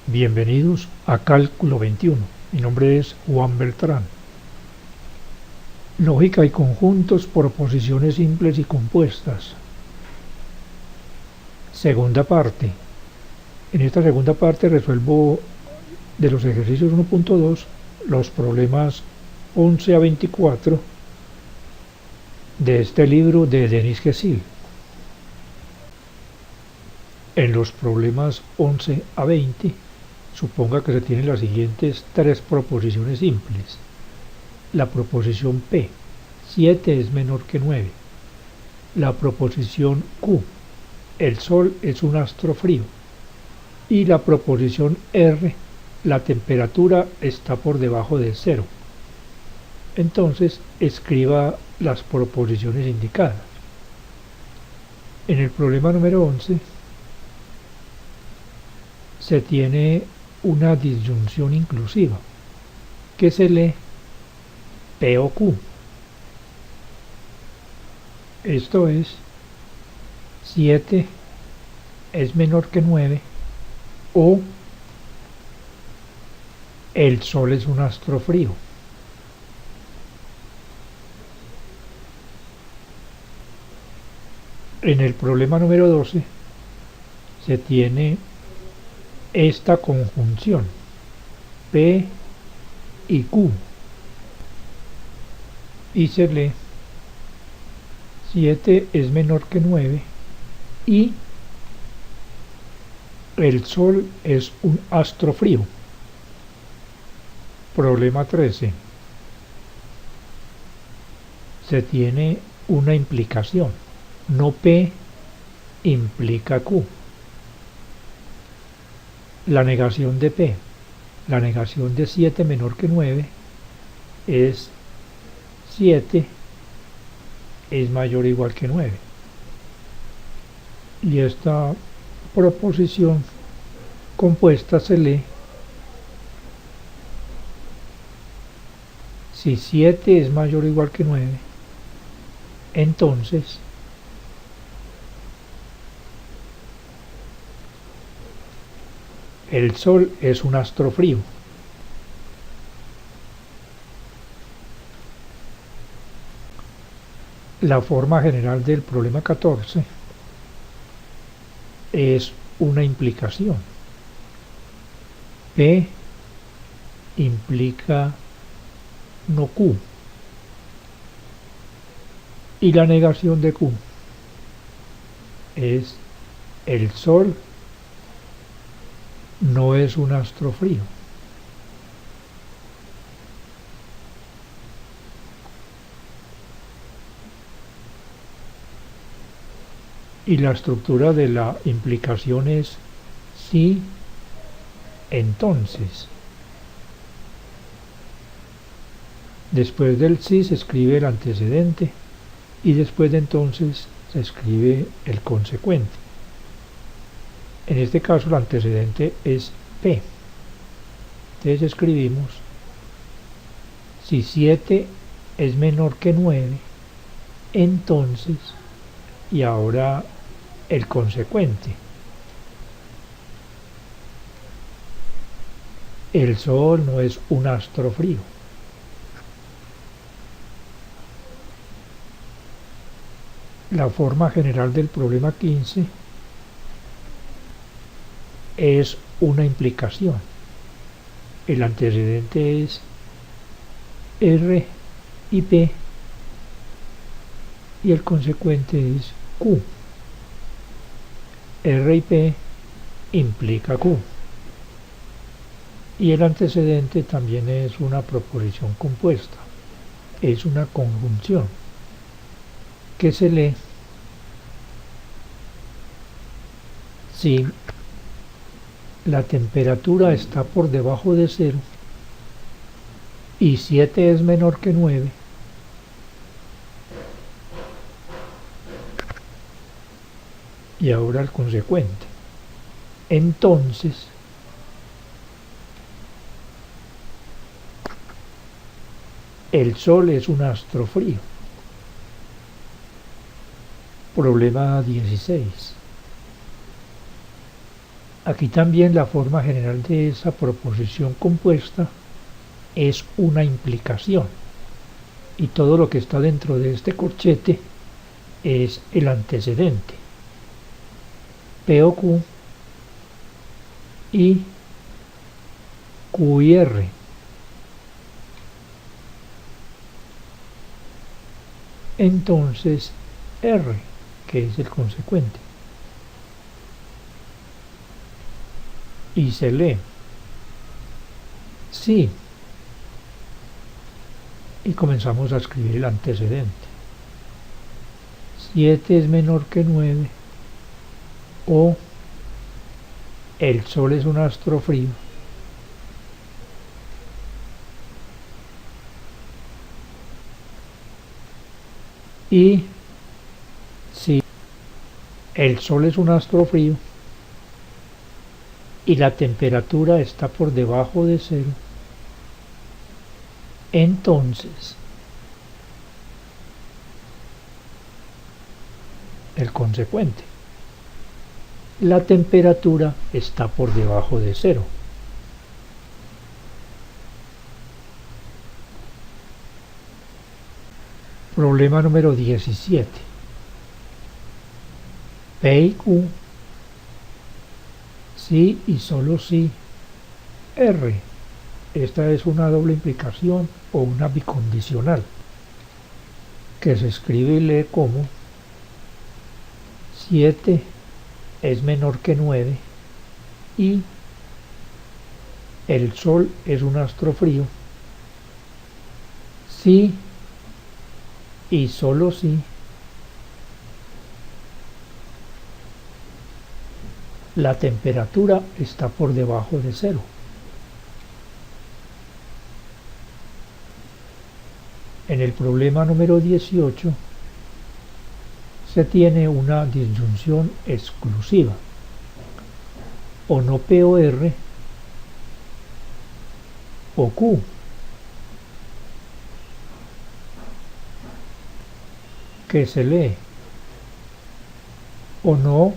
Bienvenidos a Cálculo 21. Mi nombre es Juan Beltrán. Lógica y conjuntos, proposiciones simples y compuestas. Segunda parte. En esta segunda parte resuelvo de los ejercicios 1.2 los problemas 11 a 24 de este libro de Denis Gesil. En los problemas 11 a 20 suponga que se tienen las siguientes tres proposiciones simples. La proposición P, 7 es menor que 9. La proposición Q, el Sol es un astro frío. Y la proposición R, la temperatura está por debajo de 0. Entonces escriba las proposiciones indicadas. En el problema número 11 se tiene una disyunción inclusiva que se lee P o Q. Esto es 7 es menor que 9 o el Sol es un astro frío. En el problema número 12 se tiene esta conjunción P y Q y se lee 7 es menor que 9 y el Sol es un astro frío. Problema 13. Se tiene una implicación. No P implica Q. La negación de P, la negación de 7 menor que 9 es 7 es mayor o igual que 9. Y esta proposición compuesta se lee si 7 es mayor o igual que 9, entonces el Sol es un astro frío. La forma general del problema 14 es una implicación. P implica no Q. Y la negación de Q es el Sol no es un astro frío. Y la estructura de la implicación es si, entonces. Después del si se escribe el antecedente y después de entonces se escribe el consecuente. En este caso el antecedente es P. Entonces escribimos si 7 es menor que 9, entonces, y ahora el consecuente. El Sol no es un astro frío. La forma general del problema 15 es una implicación. El antecedente es R y P y el consecuente es Q. R y P implica Q. Y el antecedente también es una proposición compuesta. Es una conjunción que se lee si la temperatura está por debajo de 0 y 7 es menor que 9, y ahora el consecuente. Entonces, el Sol es un astro frío. Problema 16. Aquí también la forma general de esa proposición compuesta es una implicación, y todo lo que está dentro de este corchete es el antecedente. P o Q y Q y R. Entonces R, que es el consecuente. Y se lee sí. Y comenzamos a escribir el antecedente. 7 es menor que 9, o el Sol es un astro frío. Y si el Sol es un astro frío y la temperatura está por debajo de cero, entonces el consecuente, la temperatura está por debajo de cero. Problema número 17. P y Q, sí y solo sí, R. Esta es una doble implicación o una bicondicional, que se escribe y lee como 7 es menor que 9 y el Sol es un astro frío, sí y solo sí la temperatura está por debajo de cero. En el problema número 18 se tiene una disyunción exclusiva, o no P o R o Q. Que se lee o no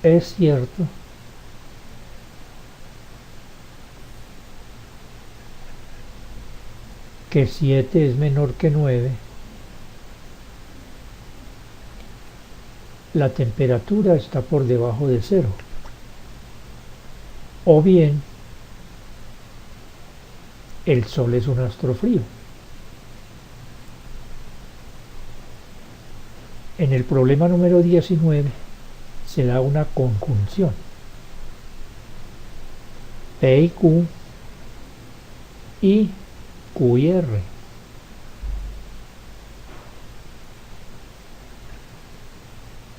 es cierto que 7 es menor que 9, la temperatura está por debajo de cero, o bien el Sol es un astro frío. En el problema número 19 se da una conjunción. P y Q y Q y R.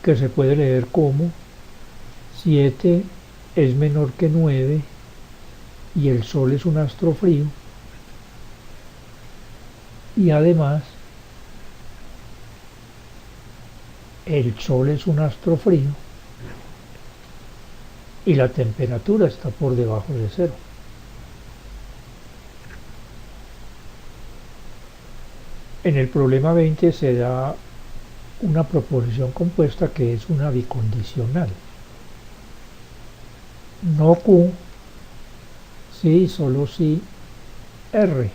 Que se puede leer como 7 es menor que 9 y el Sol es un astro frío, y además el Sol es un astro frío y la temperatura está por debajo de cero. En el problema 20 se da una proposición compuesta que es una bicondicional. No Q, sí, solo sí, R.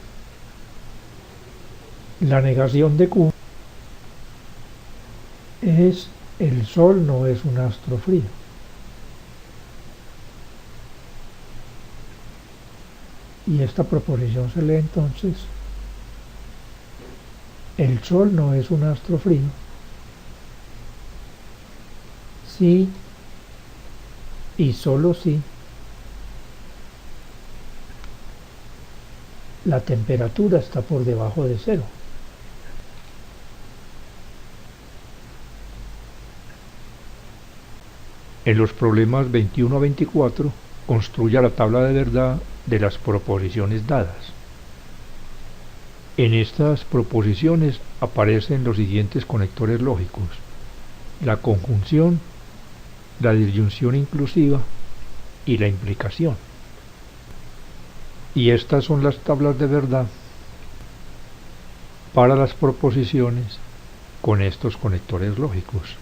La negación de Q es el Sol no es un astro frío. Y esta proposición se lee entonces: el Sol no es un astro frío, sí y solo sí la temperatura está por debajo de cero. En los problemas 21 a 24 construya la tabla de verdad de las proposiciones dadas. En estas proposiciones aparecen los siguientes conectores lógicos: la conjunción, la disyunción inclusiva y la implicación. Y estas son las tablas de verdad para las proposiciones con estos conectores lógicos.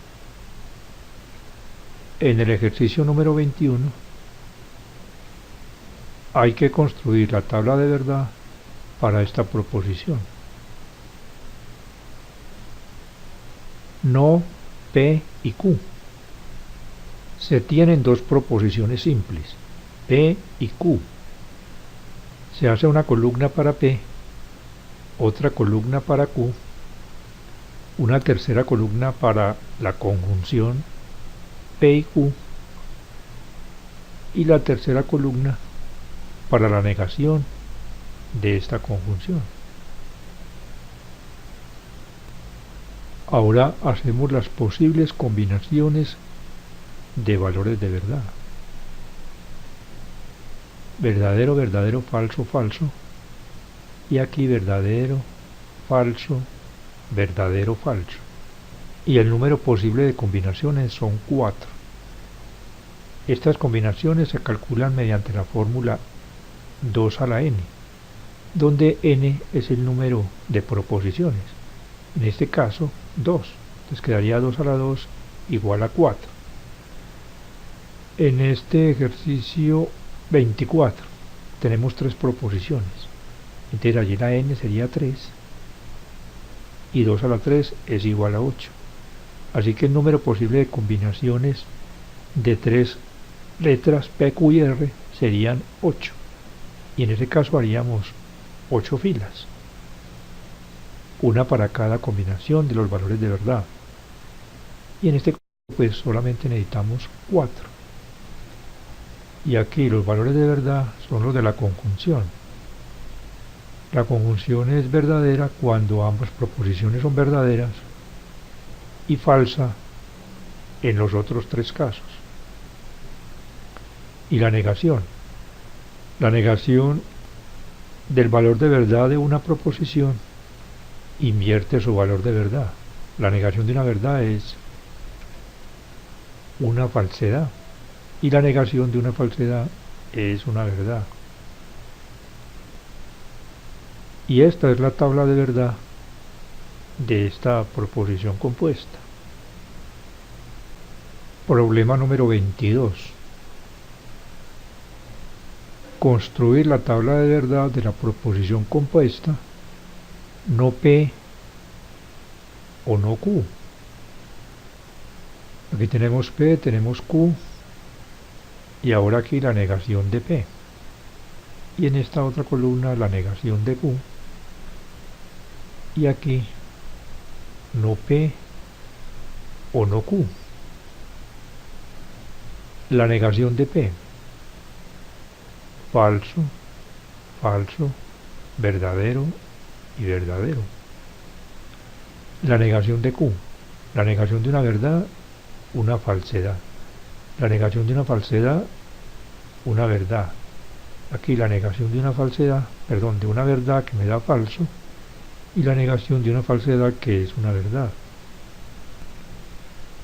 En el ejercicio número 21 hay que construir la tabla de verdad para esta proposición. No P y Q. Se tienen dos proposiciones simples, P y Q. Se hace una columna para P, otra columna para Q, una tercera columna para la conjunción P y Q y la tercera columna para la negación de esta conjunción. Ahora hacemos las posibles combinaciones de valores de verdad. Verdadero, verdadero, falso, falso. Y aquí verdadero, falso, verdadero, falso. Y el número posible de combinaciones son 4. Estas combinaciones se calculan mediante la fórmula 2 a la n, donde n es el número de proposiciones. En este caso, 2. Entonces quedaría 2 a la 2 igual a 4. En este ejercicio 24 tenemos 3 proposiciones. Entonces allí la n sería 3 y 2 a la 3 es igual a 8. Así que el número posible de combinaciones de 3 letras P, Q y R serían 8. Y en ese caso haríamos 8 filas, una para cada combinación de los valores de verdad. Y en este caso pues solamente necesitamos 4. Y aquí los valores de verdad son los de la conjunción. La conjunción es verdadera cuando ambas proposiciones son verdaderas y falsa en los otros 3 casos. Y la negación. La negación del valor de verdad de una proposición invierte su valor de verdad. La negación de una verdad es una falsedad y la negación de una falsedad es una verdad. Y esta es la tabla de verdad de esta proposición compuesta. Problema número 22. Construir la tabla de verdad de la proposición compuesta no P o no Q. Aquí tenemos P, tenemos Q y ahora aquí la negación de P. Y en esta otra columna la negación de Q. Y aquí no P o no Q. La negación de P. Falso, falso, verdadero y verdadero. La negación de Q. La negación de una verdad, una falsedad. La negación de una falsedad, una verdad. Aquí la negación de una falsedad, perdón, de una verdad que me da falso, y la negación de una falsedad que es una verdad.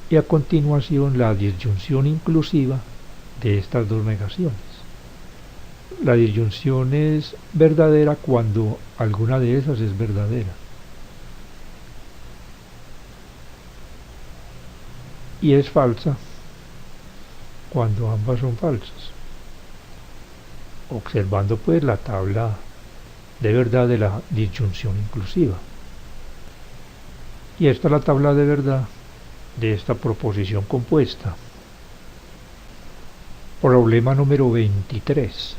Y a continuación la disyunción inclusiva de estas dos negaciones. La disyunción es verdadera cuando alguna de esas es verdadera. Y es falsa cuando ambas son falsas. Observando pues la tabla de verdad de la disyunción inclusiva. Y esta es la tabla de verdad de esta proposición compuesta. Problema número 23.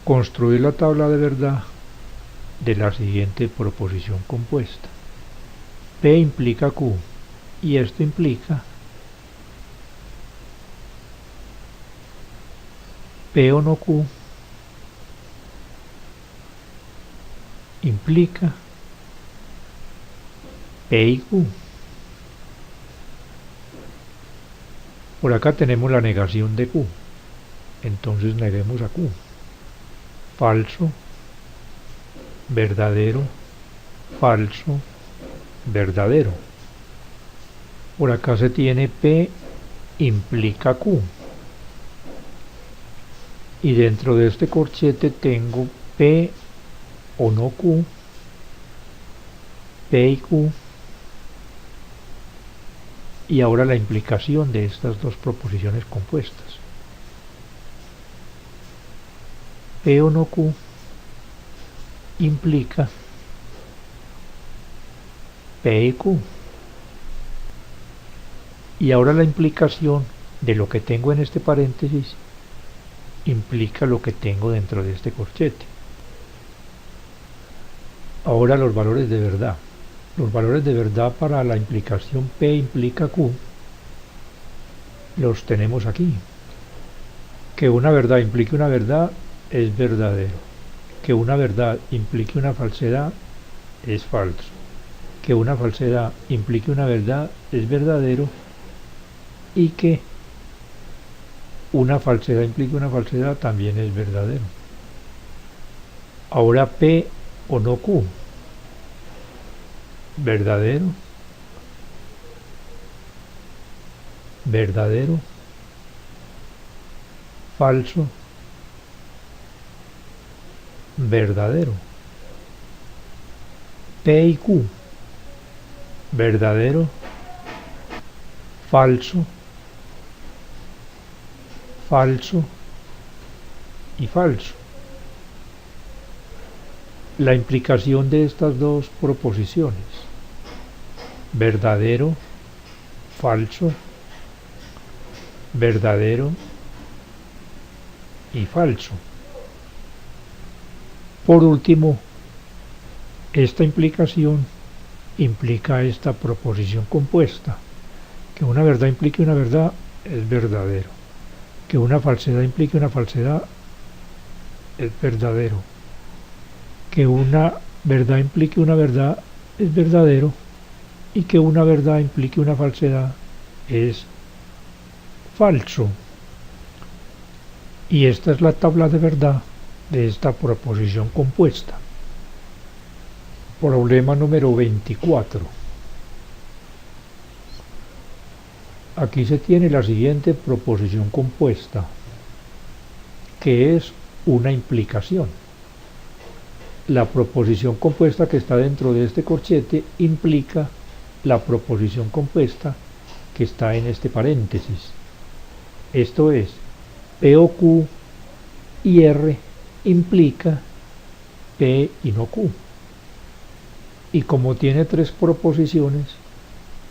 Construir la tabla de verdad de la siguiente proposición compuesta. P implica Q y esto implica P o no Q implica P y Q. Por acá tenemos la negación de Q, entonces neguemos a Q. Falso, verdadero, falso, verdadero. Por acá se tiene P implica Q. Y dentro de este corchete tengo P o no Q, P y Q, Y ahora la implicación de estas dos proposiciones compuestas. P o no Q implica P y Q. Y ahora la implicación de lo que tengo en este paréntesis implica lo que tengo dentro de este corchete. Ahora los valores de verdad. Los valores de verdad para la implicación P implica Q los tenemos aquí. Que una verdad implique una verdad es verdadero. Que una verdad implique una falsedad es falso. Que una falsedad implique una verdad es verdadero. Y que una falsedad implique una falsedad también es verdadero. Ahora P o no Q. Verdadero. Verdadero. Falso. Verdadero. P y Q. Verdadero. Falso. Falso y falso. La implicación de estas dos proposiciones, verdadero, falso, verdadero y falso. Por último, esta implicación implica esta proposición compuesta. Que una verdad implique una verdad es verdadero. Que una falsedad implique una falsedad es verdadero. Que una verdad implique una verdad es verdadero. Y que una verdad implique una falsedad es falso. Y esta es la tabla de verdad de esta proposición compuesta. Problema número 24. Aquí se tiene la siguiente proposición compuesta, que es una implicación. La proposición compuesta que está dentro de este corchete implica la proposición compuesta que está en este paréntesis. Esto es, P o Q y R implica P y no Q. Y como tiene tres proposiciones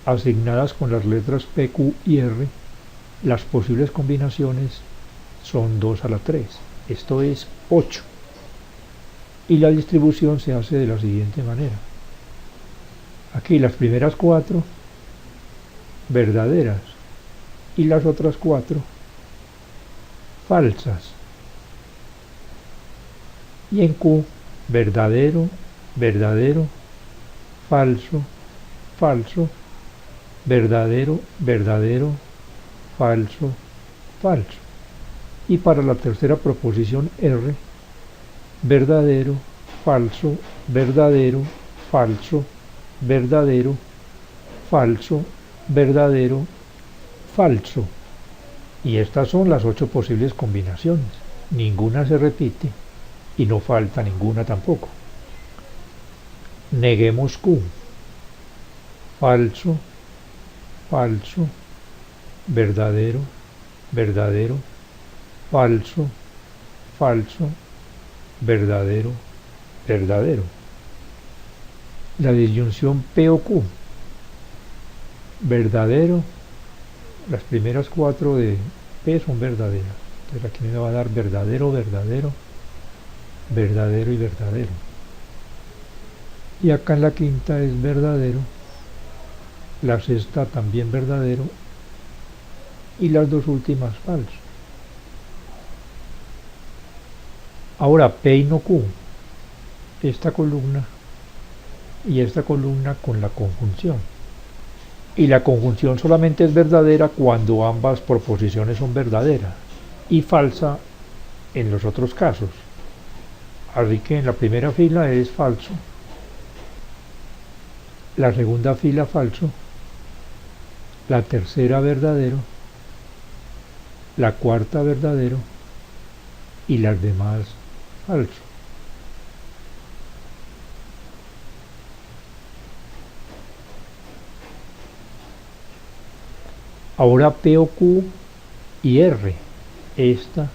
asignadas con las letras P, Q y R, las posibles combinaciones son 2 a la 3. Esto es 8. Y la distribución se hace de la siguiente manera. Aquí las primeras 4 verdaderas y las otras 4 falsas. Y en Q, verdadero, verdadero, falso, falso, verdadero, verdadero, falso, falso. Y para la tercera proposición R, verdadero, falso, verdadero, falso, verdadero, falso, verdadero, falso. Y estas son las 8 posibles combinaciones. Ninguna se repite y no falta ninguna tampoco. Neguemos Q. Falso, falso, verdadero, verdadero, falso, falso, verdadero, verdadero. La disyunción P o Q. Verdadero, las primeras 4 de P son verdaderas. Entonces aquí me va a dar verdadero, verdadero, verdadero y verdadero. Y acá en la quinta es verdadero, la sexta también verdadero y las dos últimas falso. Ahora P y no Q, esta columna y esta columna con la conjunción. Y la conjunción solamente es verdadera cuando ambas proposiciones son verdaderas y falsa en los otros casos. Así que en la primera fila es falso, la segunda fila falso, la tercera verdadero, la cuarta verdadero y las demás falso. Ahora P o Q y R, esta,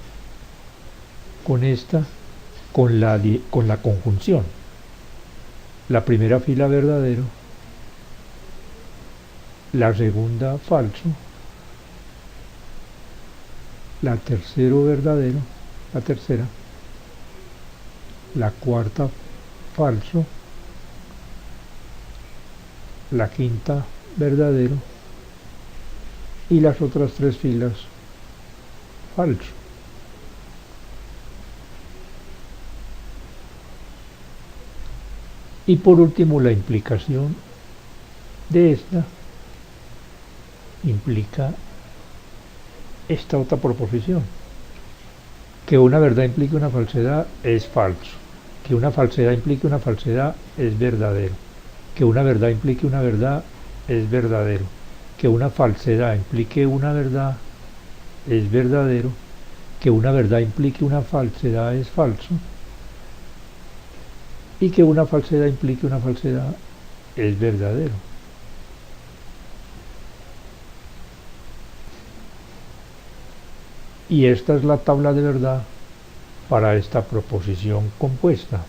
con la conjunción. La primera fila verdadero, la segunda falso, la tercero verdadero, la tercera, la cuarta falso, la quinta verdadero y las otras tres filas falso. Y por último la implicación de esta implica esta otra proposición. Que una verdad implique una falsedad es falso. Que una falsedad implique una falsedad es verdadero. Que una verdad implique una verdad es verdadero. Que una falsedad implique una verdad es verdadero. Que una verdad implique una falsedad es falso. Y que una falsedad implique una falsedad es verdadero. Y esta es la tabla de verdad para esta proposición compuesta.